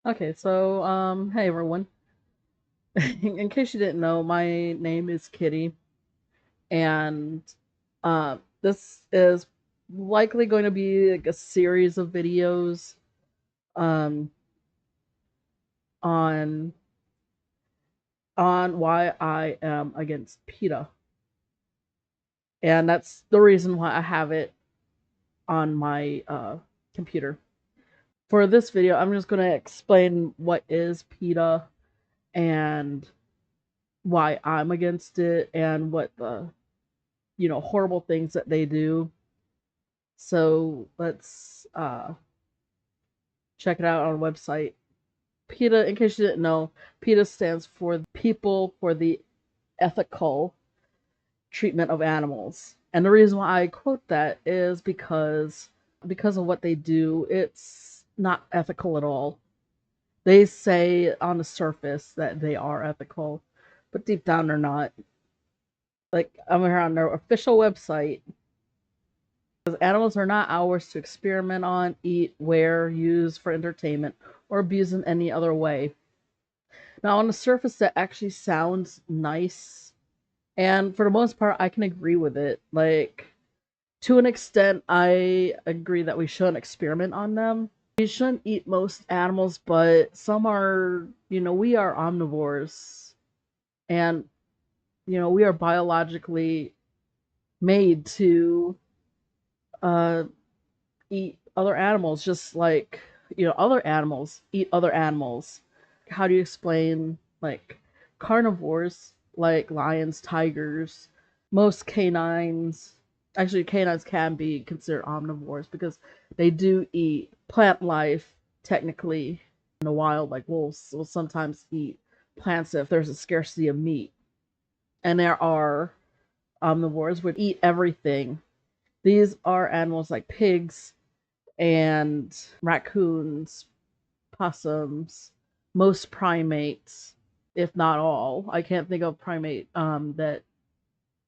Okay, so hey everyone. In case you didn't know, my name is Kitty, and this is likely going to be like a series of videos um on why I am against PETA, and that's the reason why I have it on my computer. For this video, I'm just going to explain what is PETA and why I'm against it and what the horrible things that they do. So let's check it out on a website. PETA, in case you didn't know, PETA stands for People for the Ethical Treatment of Animals. And the reason why I quote that is because of what they do, it's not ethical at all. They say on the surface that they are ethical, but deep down they're not. Like I'm here on their official website. Animals are not ours to experiment on, eat, wear, use for entertainment, or abuse in any other way. Now, on the surface, that actually sounds nice. And for the most part, I can agree with it. Like, to an extent, I agree that we shouldn't experiment on them. We shouldn't eat most animals, but some are, we are omnivores. And, we are biologically made to uh, eat other animals, just like other animals eat other animals. How do you explain like carnivores like lions, tigers, most canines? Actually, canines can be considered omnivores because they do eat plant life technically. In the wild, like wolves will sometimes eat plants if there's a scarcity of meat. And there are omnivores which eat everything. These are animals like pigs and raccoons, possums, most primates, if not all. I can't think of primate that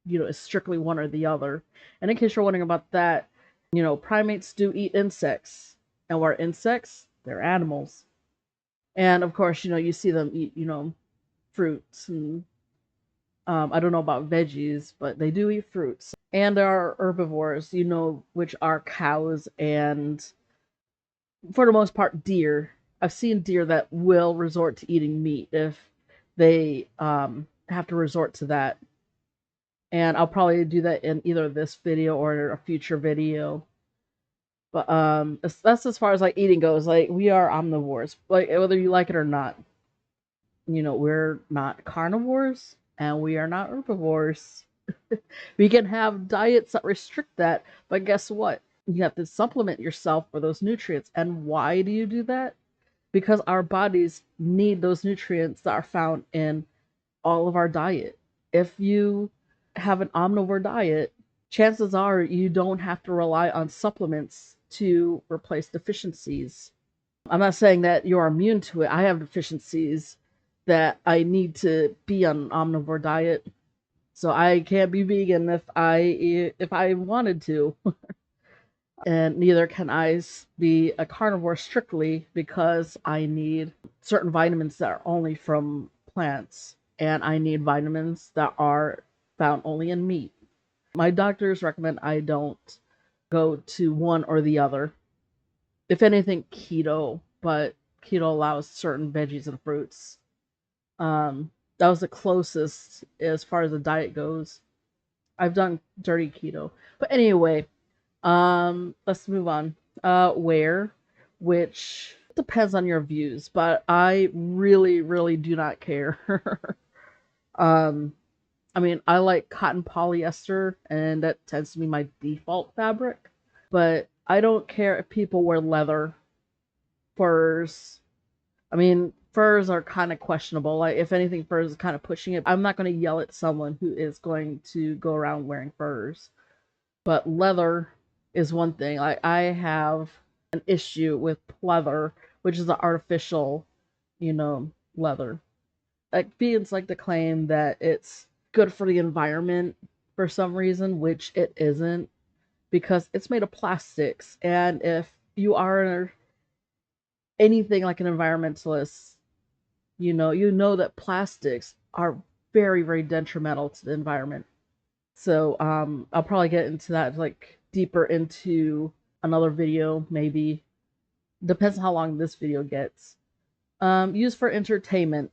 is strictly one or the other. And in case you're wondering about that, primates do eat insects, and what are insects? They're animals. And of course, you see them eat fruits and I don't know about veggies, but they do eat fruits. And there are herbivores, which are cows and for the most part, deer. I've seen deer that will resort to eating meat if they have to resort to that. And I'll probably do that in either this video or a future video. But that's as far as like eating goes. Like we are omnivores, like whether you like it or not. We're not carnivores and we are not herbivores. We can have diets that restrict that, but guess what? You have to supplement yourself for those nutrients. And why do you do that? Because our bodies need those nutrients that are found in all of our diet. If you have an omnivore diet, chances are you don't have to rely on supplements to replace deficiencies. I'm not saying that you're immune to it. I have deficiencies that I need to be on an omnivore diet. So I can't be vegan if I wanted to. And neither can I be a carnivore strictly because I need certain vitamins that are only from plants, and I need vitamins that are found only in meat. My doctors recommend I don't go to one or the other. If anything, keto, but keto allows certain veggies and fruits. That was the closest as far as the diet goes. I've done dirty keto. But anyway, let's move on. Where, which depends on your views, but I really, really do not care. um, I mean, I like cotton polyester, and that tends to be my default fabric. But I don't care if people wear leather, furs. I mean, furs are kind of questionable. Like, if anything, furs is kind of pushing it. I'm not going to yell at someone who is going to go around wearing furs. But leather is one thing. Like I have an issue with pleather, which is the artificial, leather. Like vegans like to claim that it's good for the environment for some reason, which it isn't, because it's made of plastics. And if you are anything like an environmentalist, you know that plastics are very, very detrimental to the environment. So I'll probably get into that like deeper into another video, maybe. Depends on how long this video gets. Used for entertainment.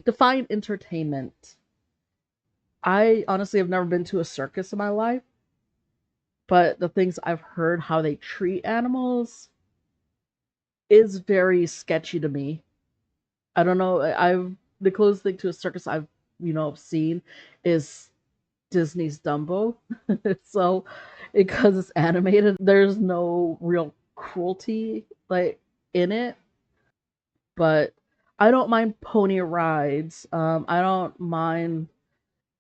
Define entertainment. I honestly have never been to a circus in my life, but the things I've heard how they treat animals is very sketchy to me. I don't know. I've the closest thing to a circus I've seen is Disney's Dumbo. So because it's animated, there's no real cruelty like in it. But I don't mind pony rides. I don't mind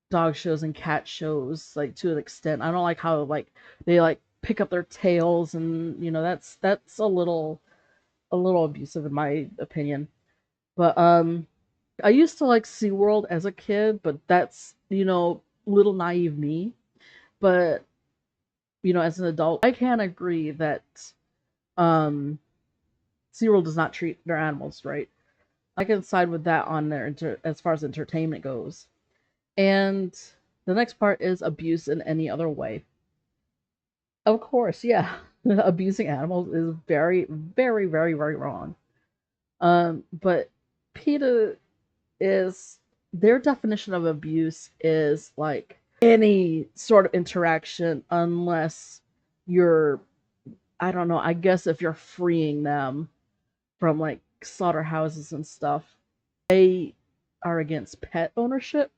dog shows and cat shows like to an extent. I don't like how like they like pick up their tails and that's a little abusive in my opinion. But I used to like SeaWorld as a kid, but that's little naive me. But as an adult, I can agree that um SeaWorld does not treat their animals right. I can side with that on there as far as entertainment goes. And the next part is abuse in any other way. Of course, yeah. Abusing animals is very, very, very, very wrong. But PETA is their definition of abuse is like any sort of interaction unless you're, I don't know, I guess if you're freeing them from like slaughterhouses and stuff. They are against pet ownership.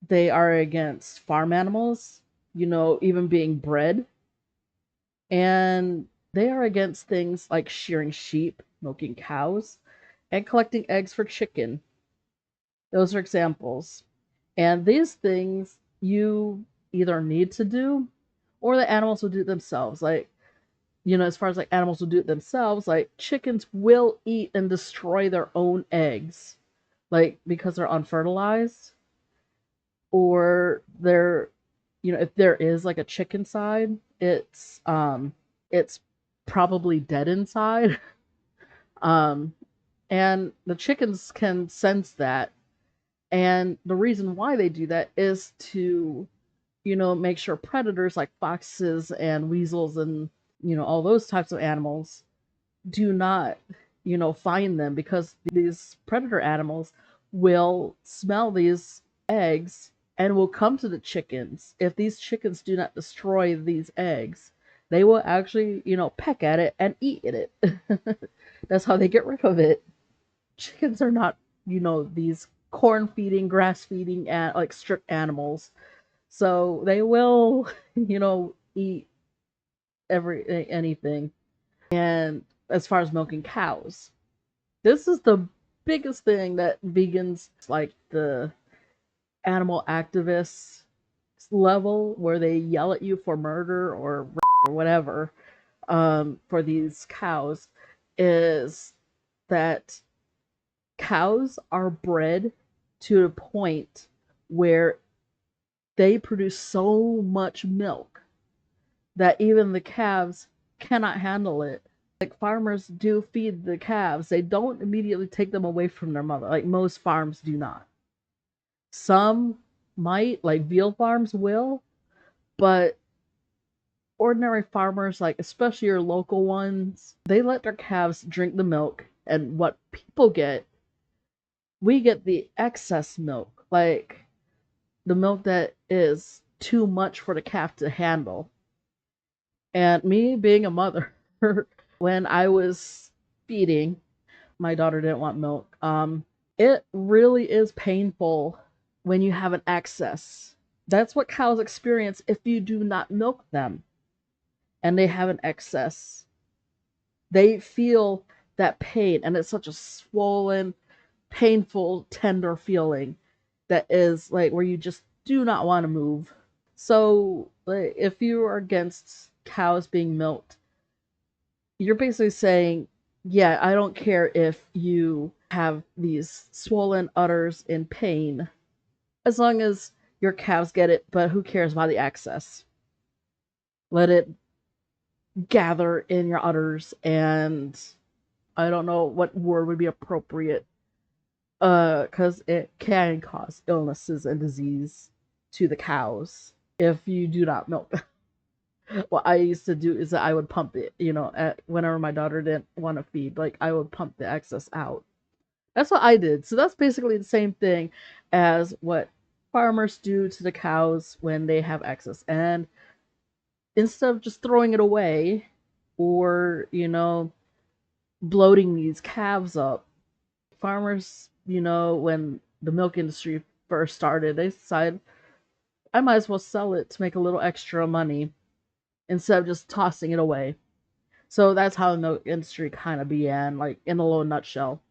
They are against farm animals, even being bred. And they are against things like shearing sheep, milking cows, and collecting eggs for chicken. Those are examples. And these things you either need to do or the animals will do it themselves. Like, as far as like animals will do it themselves, like chickens will eat and destroy their own eggs, like because they're unfertilized or they're, if there is like a chicken side, it's probably dead inside. um, and the chickens can sense that. And the reason why they do that is to, make sure predators like foxes and weasels and, all those types of animals do not, find them because these predator animals will smell these eggs and will come to the chickens. If these chickens do not destroy these eggs, they will actually, peck at it and eat it. That's how they get rid of it. Chickens are not, these corn feeding, grass feeding, and like strict animals. So they will, eat anything. And as far as milking cows, this is the biggest thing that vegans, like the animal activists level, where they yell at you for murder or whatever, for these cows, is that cows are bred to a point where they produce so much milk that even the calves cannot handle it. Like farmers do feed the calves, they don't immediately take them away from their mother. Like most farms do not. Some might, like veal farms will, but ordinary farmers, like especially your local ones, they let their calves drink the milk. And what people get, we get the excess milk, like the milk that is too much for the calf to handle. And me being a mother, when I was feeding, my daughter didn't want milk. It really is painful when you have an excess. That's what cows experience if you do not milk them and they have an excess. They feel that pain, and it's such a swollen, painful, tender feeling that is like where you just do not want to move. So, like, if you are against cows being milked, you're basically saying, yeah, I don't care if you have these swollen udders in pain, as long as your calves get it, but who cares about the excess? Let it gather in your udders, and I don't know what word would be appropriate, because it can cause illnesses and disease to the cows if you do not milk them. What I used to do is that I would pump it, whenever my daughter didn't want to feed, like I would pump the excess out. That's what I did. So that's basically the same thing as what farmers do to the cows when they have excess. And instead of just throwing it away or, bloating these calves up, farmers, when the milk industry first started, they decided I might as well sell it to make a little extra money instead of just tossing it away. So that's how the milk industry kind of began, like in a little nutshell.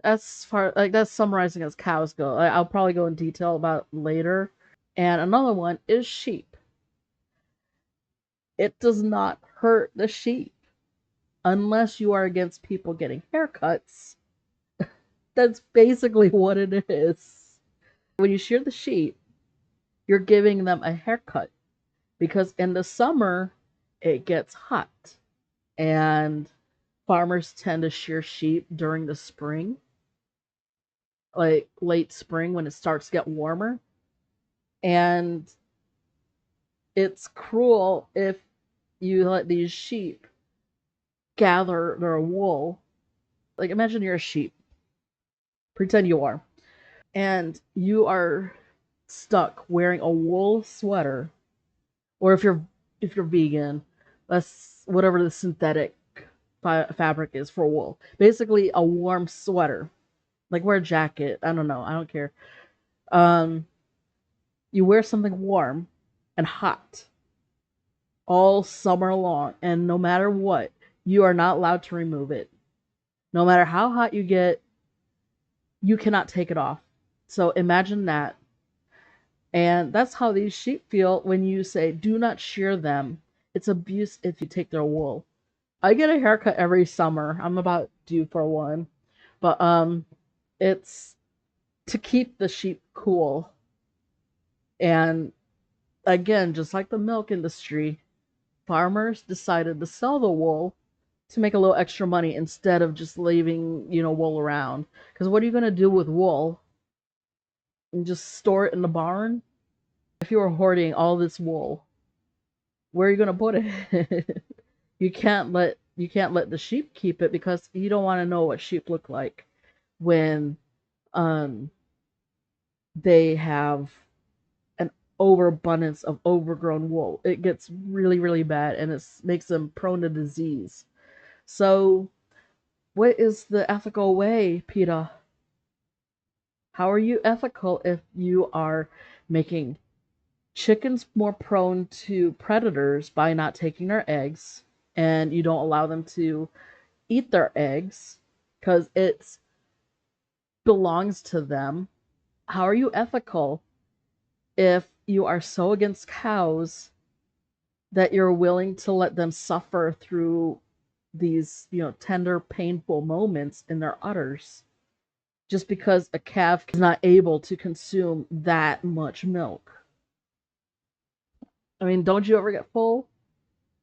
As far like that's summarizing as cows go. I'll probably go in detail about it later. And another one is sheep. It does not hurt the sheep unless you are against people getting haircuts. That's basically what it is. When you shear the sheep, you're giving them a haircut because in the summer it gets hot and farmers tend to shear sheep during the spring, like late spring when it starts to get warmer. And it's cruel if you let these sheep gather their wool. Like, imagine you're a sheep. Pretend you are. And you are stuck wearing a wool sweater. Or if you're vegan, that's whatever the synthetic fabric is for wool. Basically a warm sweater. Like wear a jacket. I don't know. I don't care. Um you wear something warm and hot all summer long, and no matter what, you are not allowed to remove it. No matter how hot you get, you cannot take it off. So imagine that. And that's how these sheep feel when you say, do not shear them. It's abuse if you take their wool. I get a haircut every summer. I'm about due for one. But it's to keep the sheep cool. And again, just like the milk industry, farmers decided to sell the wool to make a little extra money instead of just leaving, wool around. Because what are you going to do with wool? And just store it in the barn? If you were hoarding all this wool, where are you going to put it? You can't let the sheep keep it because you don't want to know what sheep look like when um they have an overabundance of overgrown wool. It gets really, really bad and it makes them prone to disease. So, what is the ethical way, PETA? How are you ethical if you are making chickens more prone to predators by not taking their eggs and you don't allow them to eat their eggs because it belongs to them? How are you ethical if you are so against cows that you're willing to let them suffer through these, tender, painful moments in their udders just because a calf is not able to consume that much milk? I mean, don't you ever get full?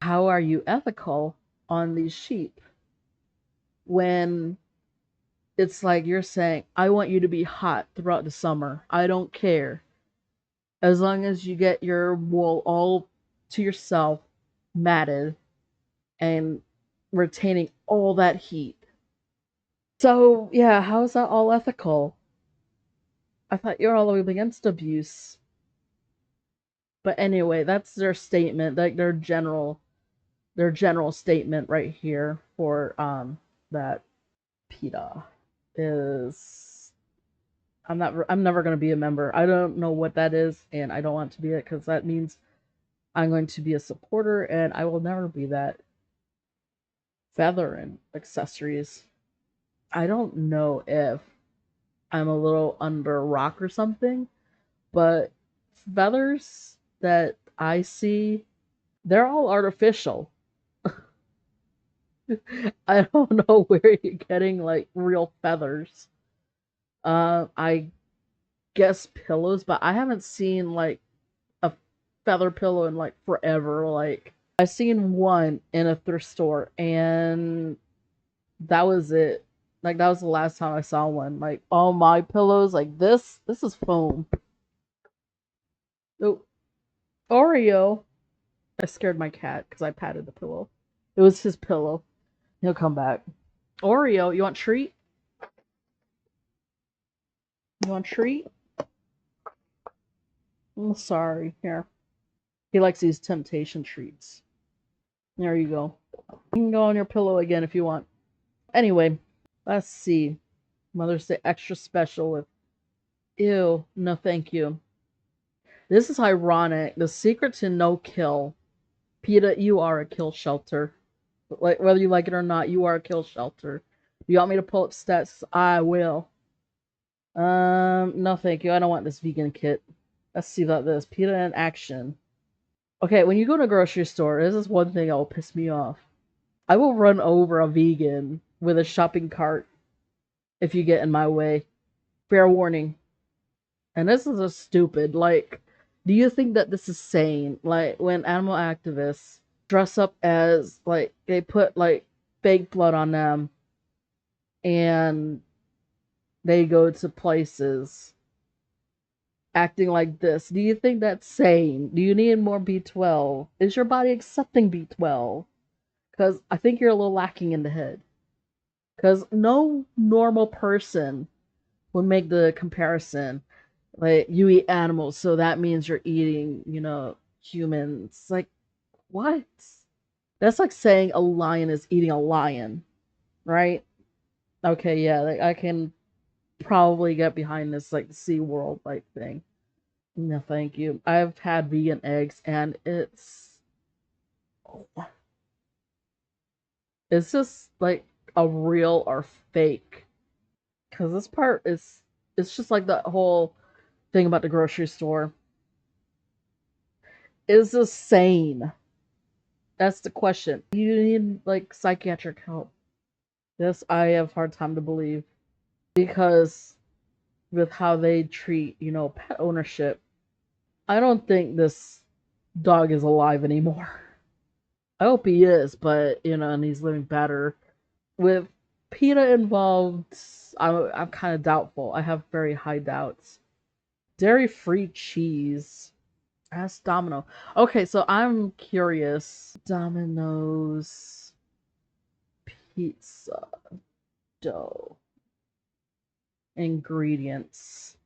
How are you ethical on these sheep when it's like you're saying, I want you to be hot throughout the summer. I don't care. As long as you get your wool all to yourself, matted, and retaining all that heat. So, yeah, how is that all ethical? I thought you're all against abuse. But anyway, that's their statement, like their general statement right here for that PETA is I'm never going to be a member. I don't know what that is and I don't want to be it cuz that means I'm going to be a supporter and I will never be that. Feather and accessories. I don't know if I'm a little under a rock or something, but feathers that I see, they're all artificial. I don't know where you're getting like real feathers. I guess pillows, but I haven't seen like a feather pillow in like forever. Like I seen one in a thrift store, and that was it. Like that was the last time I saw one. Like all my pillows, like this is foam. Oh, Oreo. I scared my cat because I patted the pillow. It was his pillow. He'll come back. Oreo, you want treat? You want treat? I'm sorry. Here. He likes these temptation treats. There you go. You can go on your pillow again if you want. Anyway, let's see. Mother's Day extra special with ew, no thank you. This is ironic. The secret to no kill. PETA, you are a kill shelter. Like whether you like it or not, you are a kill shelter. You want me to pull up stats? I will. No thank you. I don't want this vegan kit. Let's see about this. PETA in action. Okay, when you go to a grocery store, this is one thing that will piss me off. I will run over a vegan with a shopping cart if you get in my way. Fair warning. And this is a stupid. Like, do you think that this is sane? Like, when animal activists dress up as, like, they put, like, fake blood on them and they go to places acting like this. Do you think that's sane? Do you need more B12? Is your body accepting B12? Because I think you're a little lacking in the head. Because no normal person would make the comparison. Like, you eat animals, so that means you're eating, humans. Like, what? That's like saying a lion is eating a lion, right? Okay, yeah, like, I can probably get behind this, like, Sea World like thing. No, thank you. I've had vegan eggs, and it's just like a real or fake. Because this part is, it's just like the whole thing about the grocery store. Is this sane? That's the question. You need like psychiatric help. This I have a hard time to believe because with how they treat, pet ownership, I don't think this dog is alive anymore. I hope he is, but and he's living better. With PETA involved, I'm kind of doubtful. I have very high doubts. Dairy-free cheese. Ask Domino. Okay, so I'm curious. Domino's pizza dough ingredients.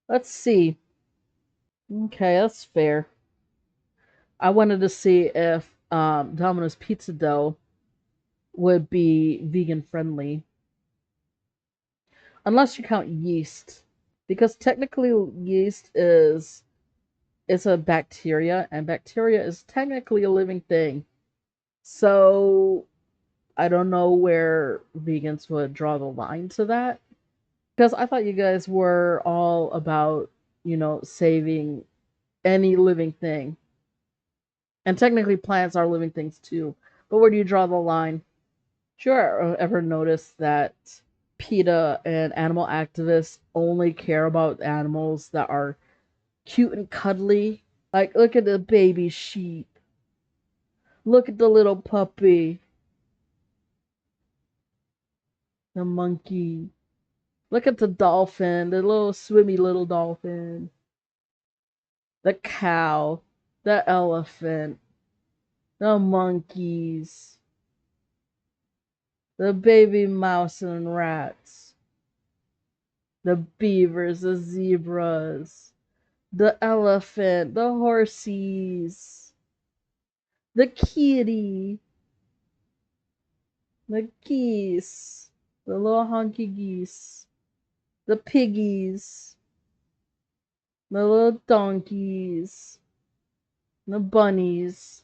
Let's see. Okay, that's fair. I wanted to see if Domino's pizza dough would be vegan friendly, unless you count yeast, because technically yeast is it's a bacteria, and bacteria is technically a living thing. So I don't know where vegans would draw the line to that. Because I thought you guys were all about, saving any living thing. And technically, plants are living things too. But where do you draw the line? Sure, ever notice that PETA and animal activists only care about animals that are cute and cuddly? Like, look at the baby sheep. Look at the little puppy. The monkey. Look at the dolphin, the little swimmy little dolphin. The cow. The elephant. The monkeys. The baby mouse and rats. The beavers, the zebras. The elephant. The horsies. The kitty. The geese. The little honky geese. The piggies. The little donkeys. The bunnies.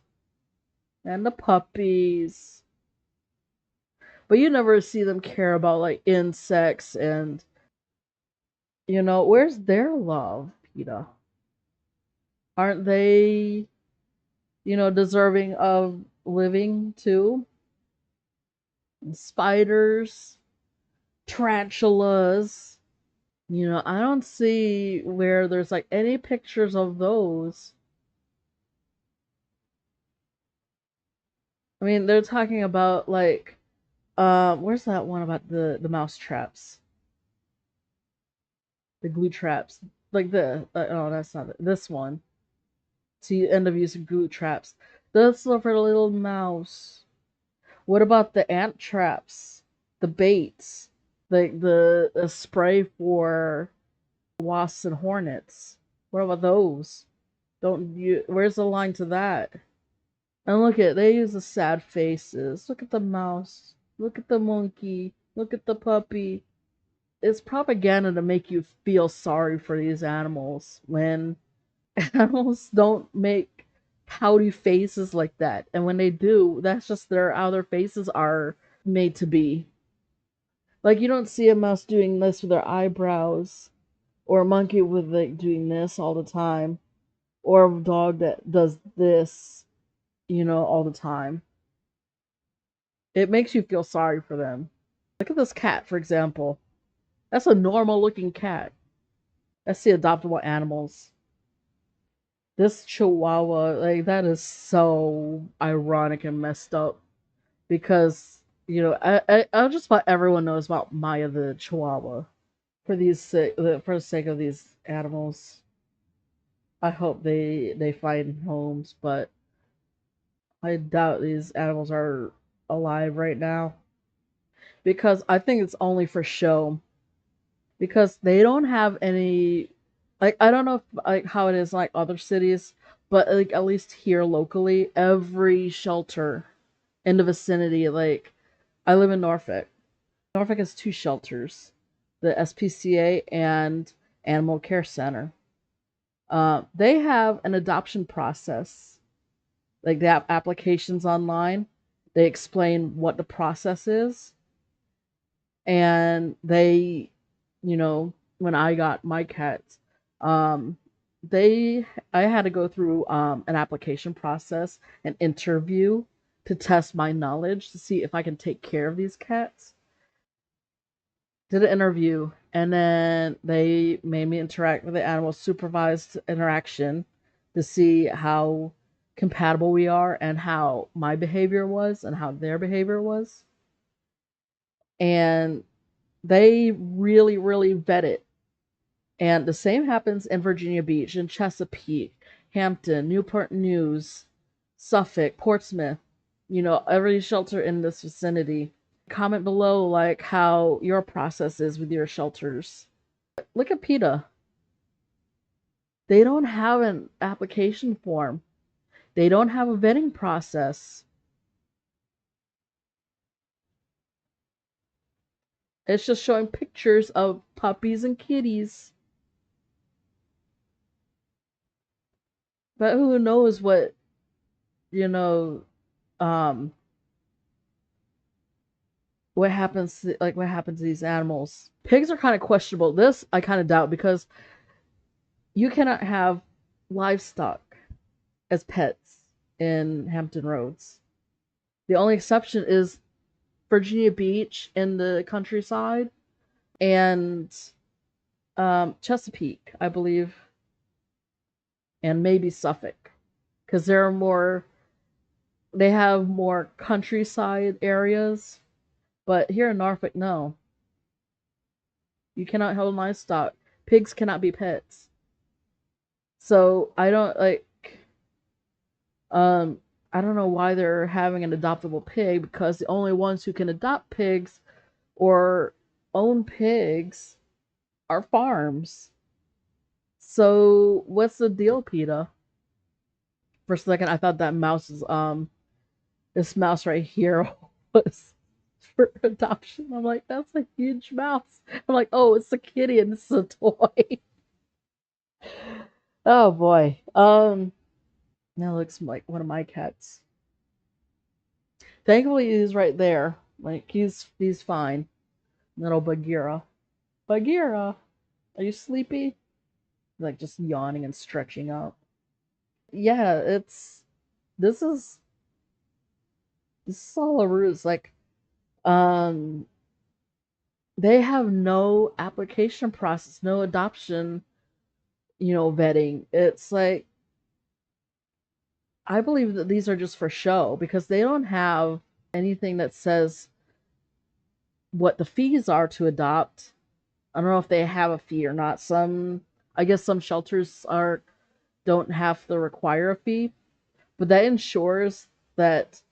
And the puppies. But you never see them care about like insects and where's their love, PETA? Aren't they, deserving of living too? And spiders, tarantulas. I don't see where there's like any pictures of those. I mean, they're talking about like, where's that one about the mouse traps, the glue traps, like the oh, that's not it. This one. So you end up using glue traps. That's for the little mouse. What about the ant traps, the baits, like the spray for wasps and hornets? What about those? Don't you? Where's the line to that? And look at they use the sad faces. Look at the mouse. Look at the monkey. Look at the puppy. It's propaganda to make you feel sorry for these animals when animals don't make pouty faces like that. And when they do, that's just how their faces are made to be. Like you don't see a mouse doing this with their eyebrows, or a monkey with like doing this all the time, or a dog that does this, all the time. It makes you feel sorry for them. Look at this cat, for example. That's a normal looking cat. That's the adoptable animals. This chihuahua, like that is so ironic and messed up because I just about everyone knows about Maya the chihuahua. For the sake of these animals, I hope they find homes, but I doubt these animals are alive right now because I think it's only for show because they don't have any, like I don't know if, like how it is like other cities, but like at least here locally, every shelter in the vicinity, like I live in Norfolk. Norfolk has two shelters, the SPCA and Animal Care Center. They have an adoption process. Like they have applications online. They explain what the process is, and when I got my cats, um, they I had to go through an application process, an interview to test my knowledge to see if I can take care of these cats. Did an interview, and then they made me interact with the animal, supervised interaction to see how compatible we are and how my behavior was and how their behavior was. And they really, really vet it. And the same happens in Virginia Beach, in Chesapeake, Hampton, Newport News, Suffolk, Portsmouth, every shelter in this vicinity. Comment below like how your process is with your shelters. Look at PETA. They don't have an application form. They don't have a vetting process. It's just showing pictures of puppies and kitties. But who knows you know, um, what happens to these animals. Pigs are kind of questionable. This I kind of doubt because you cannot have livestock as pets in Hampton Roads. The only exception is Virginia Beach in the countryside and Chesapeake, I believe, and maybe Suffolk, because they have more countryside areas. But here in Norfolk, no, you cannot hold livestock. Pigs cannot be pets. So um I don't know why they're having an adoptable pig because the only ones who can adopt pigs or own pigs are farms. So what's the deal, PETA? For a second, I thought that this mouse right here was for adoption. I'm like, that's a huge mouse. I'm like, oh, it's a kitty and it's a toy. Oh boy. That looks like one of my cats. Thankfully, he's right there. Like he's fine. Little Bagheera. Bagheera, are you sleepy? Like just yawning and stretching out. Yeah, this is this is all a ruse. Like, um, they have no application process, no adoption, vetting. It's like I believe that these are just for show because they don't have anything that says what the fees are to adopt. I don't know if they have a fee or not. I guess some shelters are don't have to require a fee, but that ensures that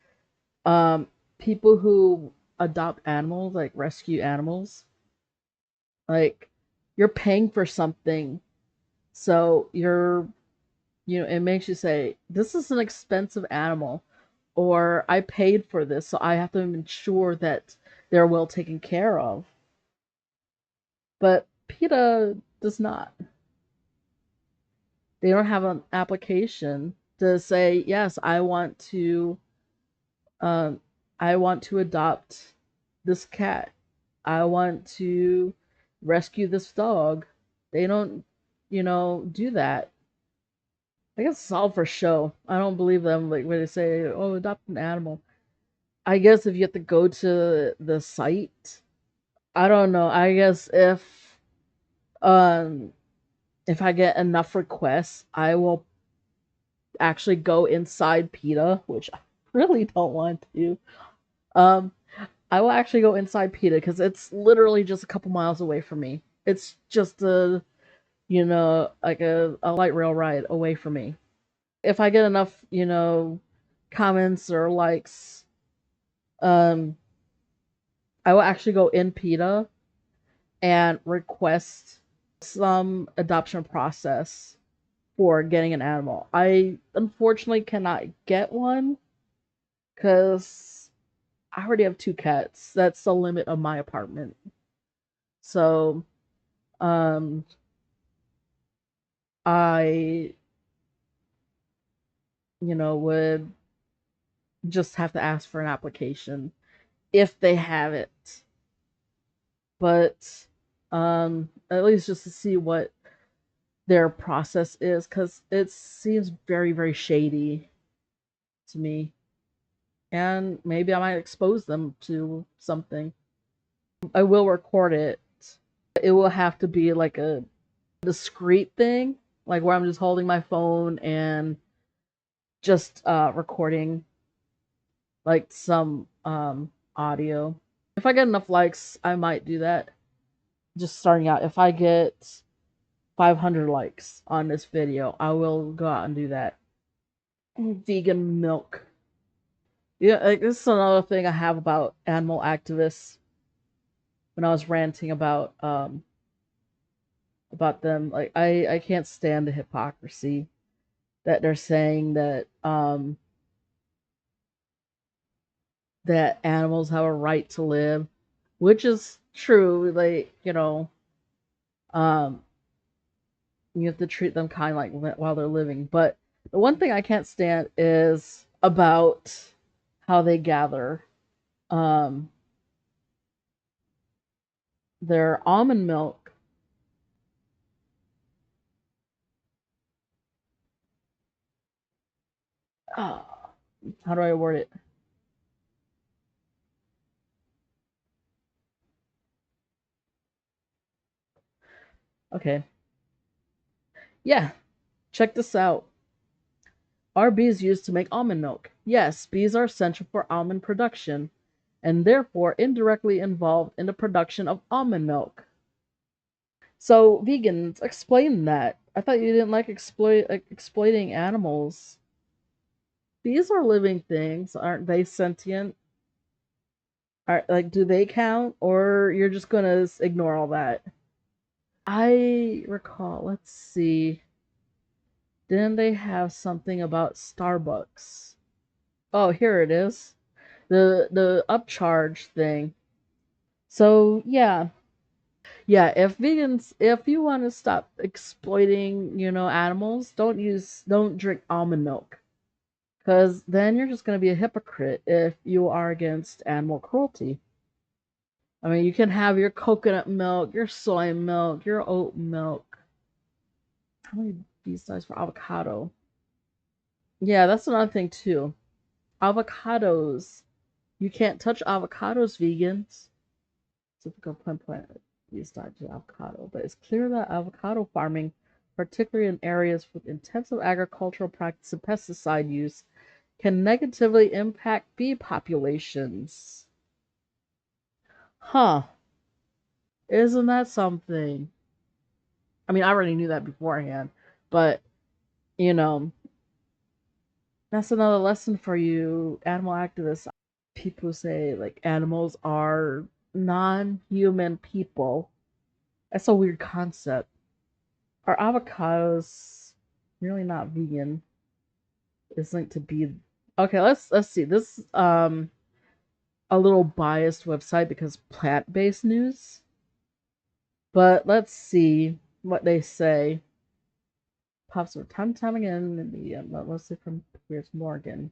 um, people who adopt animals, like rescue animals, like you're paying for something, so it makes you say, this is an expensive animal, or I paid for this, so I have to ensure that they're well taken care of. But PETA does not. They don't have an application to say, yes, um, I want to adopt this cat. I want to rescue this dog. They don't, do that. I guess it's all for show. I don't believe them like when they say, "Oh, adopt an animal." I guess if you have to go to the site, I don't know. I guess um if I get enough requests, I will actually go inside PETA, which I really don't want to. Um, I will actually go inside PETA because it's literally just a couple miles away from me. It's just like a light rail ride away from me. If I get enough, comments or likes, um, I will actually go in PETA and request some adoption process for getting an animal. I unfortunately cannot get one because I already have two cats. That's the limit of my apartment. So, um, I, would just have to ask for an application if they have it. But, at least just to see what their process is, because it seems very, very shady to me. And maybe I might expose them to something. I will record it. It will have to be like a discreet thing, like where I'm just holding my phone and just recording like some audio. If I get enough likes, I might do that. Just starting out, if I get 500 likes on this video, I will go out and do that. Vegan milk. Yeah, like this is another thing I have about animal activists. When I was ranting about them, like I can't stand the hypocrisy that they're saying that animals have a right to live, which is true. Like, um, you have to treat them kind like while they're living. But the one thing I can't stand is about how they gather um, their almond milk. Oh, how do I word it? Okay. Yeah, check this out. Are bees used to make almond milk? Yes, bees are essential for almond production and therefore indirectly involved in the production of almond milk. So, vegans, explain that. I thought you didn't like exploiting animals. Bees are living things, aren't they sentient? Do they count, or you're just gonna ignore all that? I recall. Let's see. Didn't they have something about Starbucks? Oh, here it is. The upcharge thing. So yeah. If you want to stop exploiting, animals, don't drink almond milk, because then you're just gonna be a hypocrite if you are against animal cruelty. I mean, you can have your coconut milk, your soy milk, your oat milk. How many B sides for avocado? Yeah, that's another thing too. Avocados. You can't touch avocados, vegans. Typical plant use diet to avocado, but it's clear that avocado farming particularly in areas with intensive agricultural practice and pesticide use, can negatively impact bee populations. Huh. Isn't that something? I mean, I already knew that beforehand, but you know, that's another lesson for you, animal activists. People say like animals are non-human people. That's a weird concept. Are avocados really not vegan? Is linked to be okay. Let's see. This a little biased website because plant-based news, but let's see what they say. Pops up time and time again in the media, but mostly from Piers Morgan.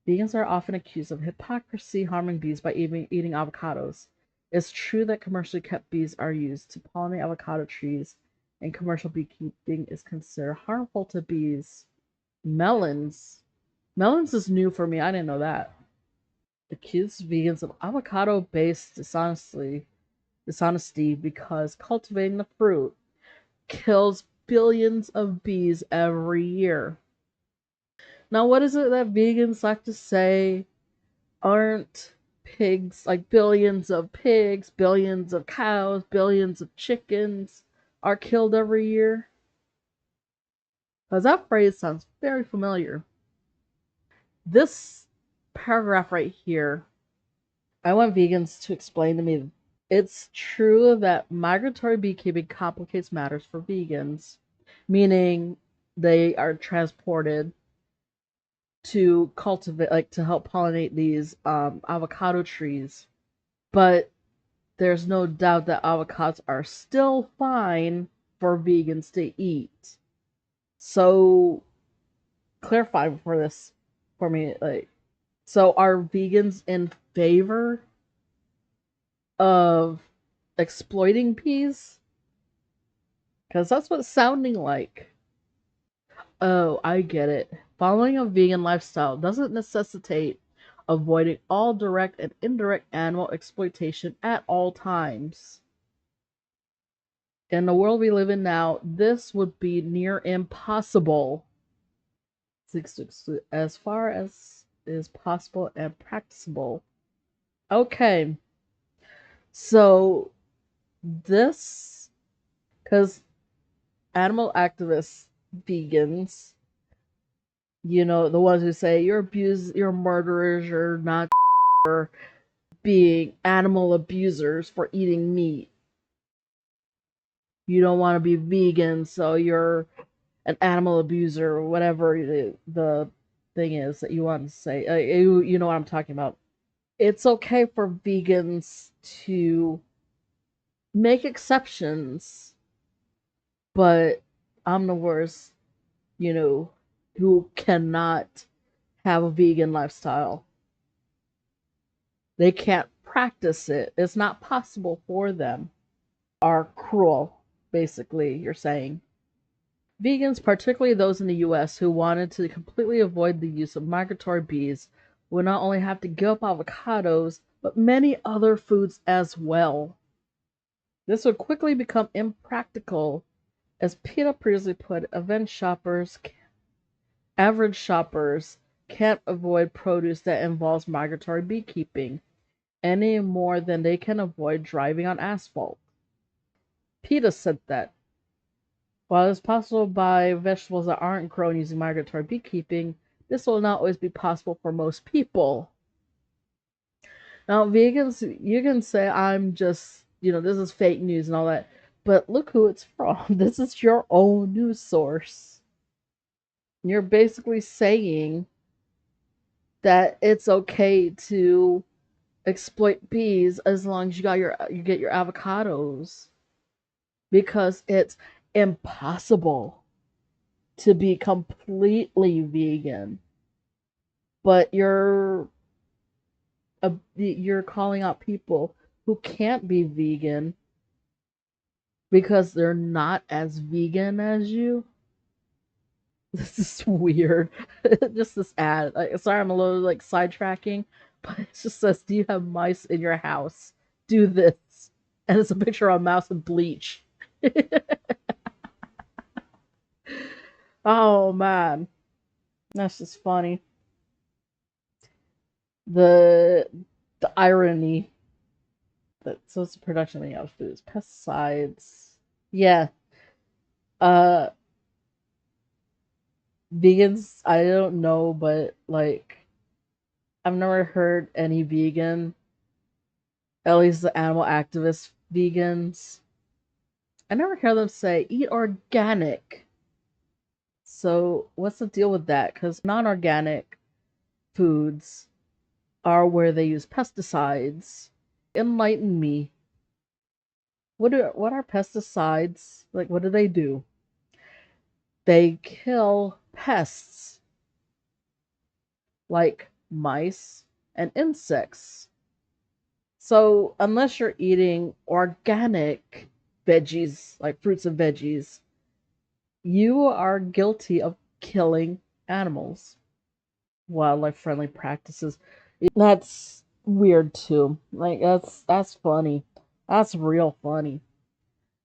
Vegans are often accused of hypocrisy, harming bees by eating avocados. It's true that commercially kept bees are used to pollinate avocado trees, and commercial beekeeping is considered harmful to bees. Melons. Melons is new for me. I didn't know that. Accused vegans of avocado-based dishonesty because cultivating the fruit kills billions of bees every year. Now, what is it that vegans like to say? Aren't pigs, like billions of pigs, billions of cows, billions of chickens are killed every year? Because that phrase sounds very familiar. This paragraph right here, I want vegans to explain to me. It's true that migratory beekeeping complicates matters for vegans, meaning they are transported to cultivate, like to help pollinate these avocado trees. But there's no doubt that avocados are still fine for vegans to eat. So clarify for this for me, like, so are vegans in favor of exploiting bees? Because that's what it's sounding like. Oh, I get it. Following a vegan lifestyle doesn't necessitate avoiding all direct and indirect animal exploitation at all times. In the world we live in now, this would be near impossible as far as is possible and practicable. Okay, so this, because animal activists, vegans, the ones who say you're murderers, you're not being animal abusers for eating meat. You don't want to be vegan, so you're an animal abuser or whatever the thing is that you want to say. You know what I'm talking about. It's okay for vegans to make exceptions, but omnivores, you know, who cannot have a vegan lifestyle, they can't practice it. It's not possible for them. Are cruel, basically, you're saying. Vegans, particularly those in the US who wanted to completely avoid the use of migratory bees, would not only have to give up avocados, but many other foods as well. This would quickly become impractical, as PETA previously put, average shoppers can't avoid produce that involves migratory beekeeping any more than they can avoid driving on asphalt. PETA said that while it's possible to buy vegetables that aren't grown using migratory beekeeping, this will not always be possible for most people. Now, vegans, you can say, I'm just, this is fake news and all that, but look who it's from. This is your own news source. You're basically saying that it's okay to exploit bees as long as you get your avocados, because it's impossible to be completely vegan, but you're calling out people who can't be vegan because they're not as vegan as you. This is weird. Just this ad. Sorry, I'm a little like sidetracking, but it just says, "Do you have mice in your house? Do this," and it's a picture of a mouse with bleach. Oh man, that's just funny. The the irony that so it's the production of any foods, pesticides. Yeah. Uh Vegans, I don't know, but like I've never heard any vegan, at least the animal activist vegans. I never hear them say eat organic. So what's the deal with that? Because non-organic foods are where they use pesticides. Enlighten me. What are pesticides? Like what do they do? They kill pests like mice and insects. So unless you're eating organic veggies, like fruits and veggies, you are guilty of killing animals. Wildlife friendly practices. That's weird too. Like that's funny. That's real funny.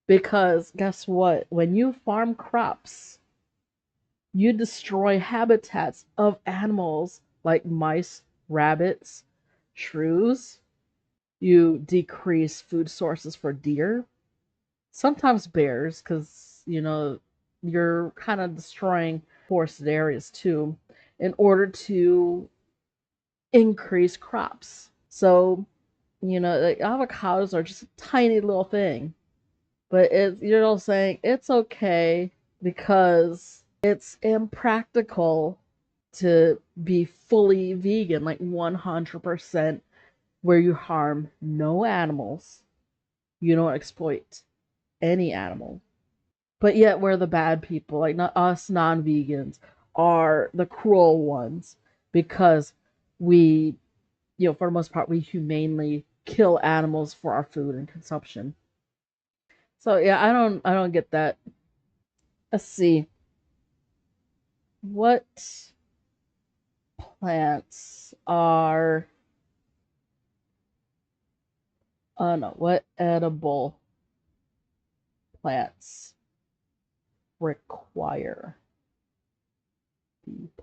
Because guess what? When you farm crops, you destroy habitats of animals like mice, rabbits, shrews. You decrease food sources for deer, sometimes bears, because, you're kind of destroying forested areas too in order to increase crops. So, like avocados are just a tiny little thing, but you're all saying it's okay because it's impractical to be fully vegan, like 100%, where you harm no animals, you don't exploit any animal. But yet we're the bad people, like not us non-vegans are the cruel ones because we, for the most part, we humanely kill animals for our food and consumption. So yeah, I don't get that. Let's see. What plants are oh no, what edible plants require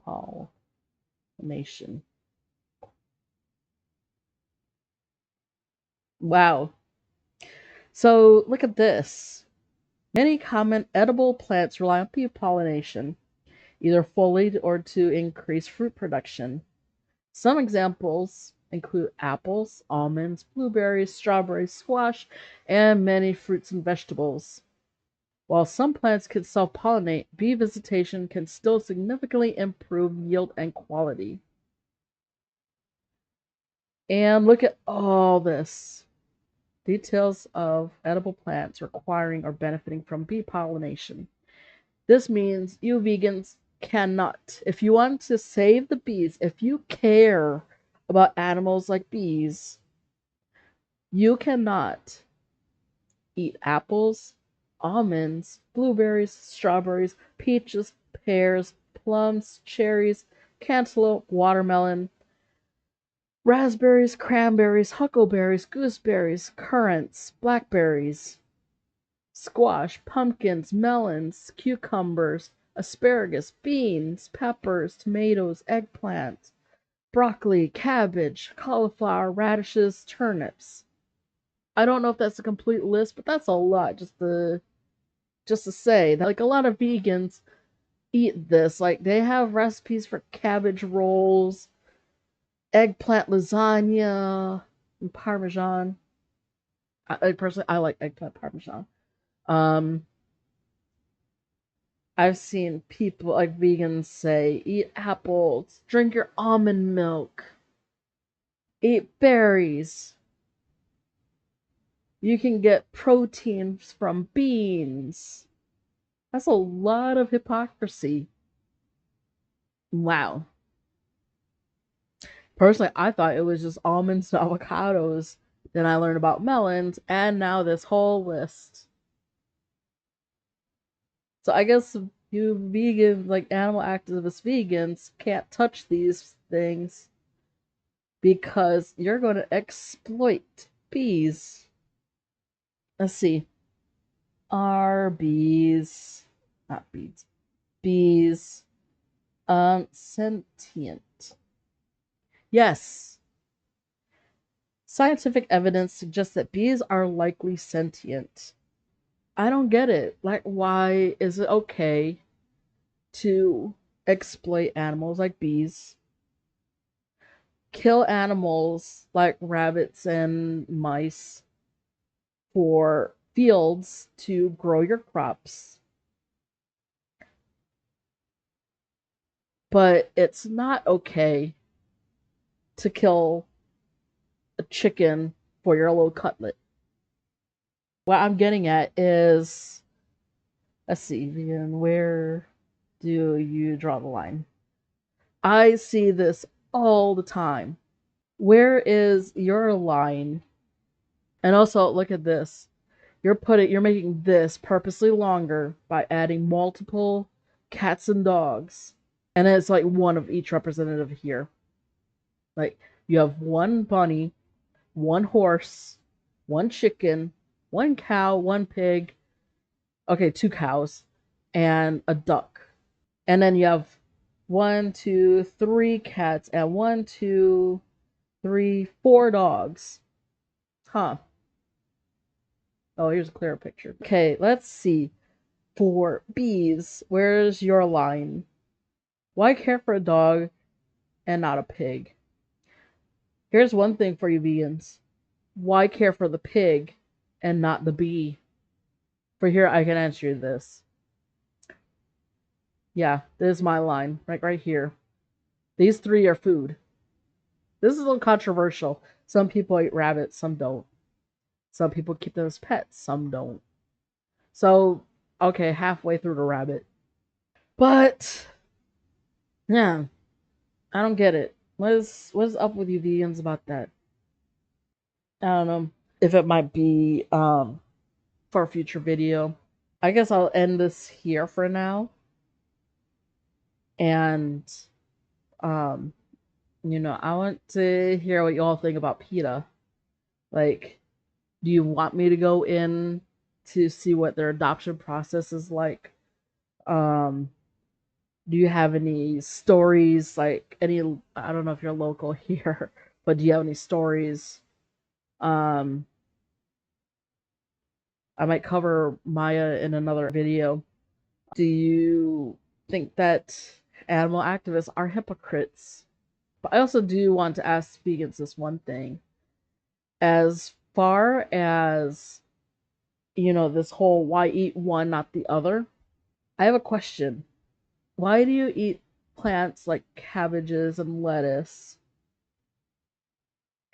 pollination? Wow. So look at this. Many common edible plants rely on bee pollination, either fully or to increase fruit production. Some examples include apples, almonds, blueberries, strawberries, squash, and many fruits and vegetables. While some plants can self pollinate, bee visitation can still significantly improve yield and quality. And look at all this. Details of edible plants requiring or benefiting from bee pollination. This means you vegans cannot. If you want to save the bees, if you care about animals like bees, you cannot eat apples, almonds, blueberries, strawberries, peaches, pears, plums, cherries, cantaloupe, watermelon, raspberries, cranberries, huckleberries, gooseberries, currants, blackberries, squash, pumpkins, melons, cucumbers, asparagus, beans, peppers, tomatoes, eggplant, broccoli, cabbage, cauliflower, radishes, turnips. I don't know if that's a complete list, but that's a lot just to say that like a lot of vegans eat this. Like they have recipes for cabbage rolls, eggplant lasagna, and parmesan. I like eggplant parmesan. Um I've seen people like vegans say eat apples, drink your almond milk, eat berries. You can get proteins from beans. That's a lot of hypocrisy. Wow. Personally, I thought it was just almonds and avocados. Then I learned about melons, and now this whole list. So I guess you vegan, like animal activist vegans, can't touch these things because you're going to exploit bees. Let's see. Are bees, not bees. bees sentient? Yes. Scientific evidence suggests that bees are likely sentient. I don't get it. Like, why is it okay to exploit animals like bees, kill animals like rabbits and mice for fields to grow your crops, but it's not okay to kill a chicken for your little cutlet? What I'm getting at is, let's see, Vivian, where do you draw the line? I see this all the time. Where is your line? And also, look at this. You're making this purposely longer by adding multiple cats and dogs. And it's like one of each representative here. Like, you have one bunny, one horse, one chicken, one cow, one pig. Okay, two cows, and a duck. And then you have one, two, three cats, and one, two, three, four dogs. Huh. Oh, here's a clearer picture. Okay, let's see. For bees, where's your line? Why care for a dog and not a pig? Here's one thing for you vegans. Why care for the pig and not the bee? For here, I can answer you this. Yeah, this is my line, right here. These three are food. This is a little controversial. Some people eat rabbits, some don't. Some people keep them as pets, some don't. So, okay, halfway through the rabbit. But, yeah, I don't get it. What is up with you vegans about that? I don't know if it might be for a future video. I guess I'll end this here for now. And um, I want to hear what you all think about PETA. Like, do you want me to go in to see what their adoption process is like? Um, do you have any stories, like any, I don't know if you're local here, but do you have any stories? Um, I might cover Maya in another video. Do you think that animal activists are hypocrites? But I also do want to ask vegans this one thing. As far as, this whole why eat one, not the other, I have a question. Why do you eat plants like cabbages and lettuce?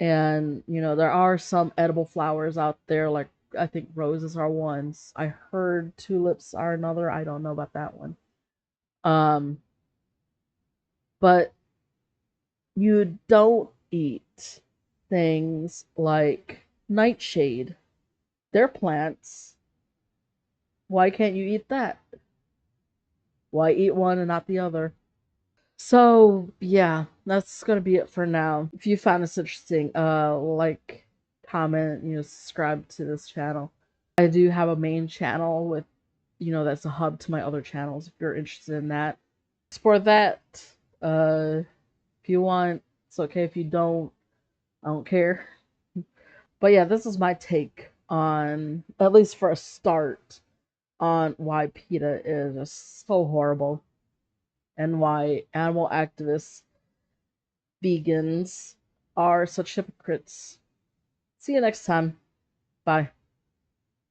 And, there are some edible flowers out there, like I think roses are ones. I heard tulips are another. I don't know about that one. Um, but you don't eat things like nightshade. They're plants. Why can't you eat that? Why eat one and not the other? So, yeah, that's going to be it for now. If you found this interesting, like, comment, subscribe to this channel. I do have a main channel with, that's a hub to my other channels if you're interested in that. Support that. If you want, it's okay. If you don't, I don't care. But yeah, this is my take on, at least for a start, on why PETA is just so horrible and why animal activists, vegans, are such hypocrites. See you next time. Bye.